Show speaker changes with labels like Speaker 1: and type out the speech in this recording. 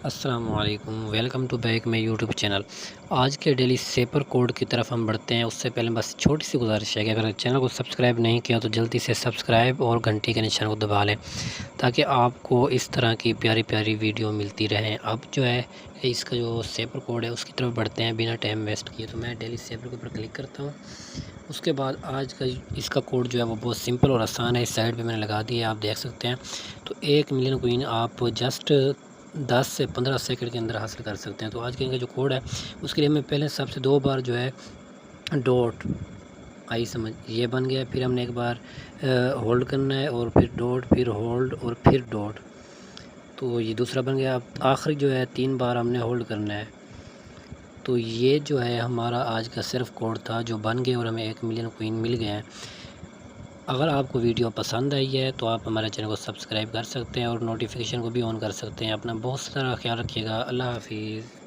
Speaker 1: अस्सलामुअलैकुम, welcome to back my YouTube channel. आज के डेली सेपर कोड की तरफ हम बढ़ते हैं। उससे पहले बस छोटी सी गुजारिश है कि अगर चैनल को सब्सक्राइब नहीं किया तो जल्दी से सब्सक्राइब और घंटी के निशान को दबा लें ताकि आपको इस तरह की प्यारी प्यारी वीडियो मिलती रहें। अब जो है इसका जो सेपर कोड है उसकी तरफ बढ़ते हैं बिना टाइम वेस्ट किए। तो मैं डेली सेपर के ऊपर क्लिक करता हूँ। उसके बाद आज का इसका कोड जो है वो बहुत सिंपल और आसान है। इस साइड पे मैंने लगा दिया है, आप देख सकते हैं। तो 1 मिलियन कॉइन आप जस्ट 10 से 15 सेकंड के अंदर हासिल कर सकते हैं। तो आज के इनका जो कोड है उसके लिए हमें पहले सबसे 2 बार जो है डॉट आई समझ ये बन गया। फिर हमने एक बार होल्ड करना है और फिर डॉट, फिर होल्ड और फिर डॉट, तो ये दूसरा बन गया। अब आखिरी जो है 3 बार हमने होल्ड करना है। तो ये जो है हमारा आज का सिर्फ कोड था जो बन गया और हमें 1 मिलियन कॉइन मिल गए हैं। अगर आपको वीडियो पसंद आई है तो आप हमारे चैनल को सब्सक्राइब कर सकते हैं और नोटिफिकेशन को भी ऑन कर सकते हैं। अपना बहुत सारा ख्याल रखिएगा। अल्लाह हाफिज़।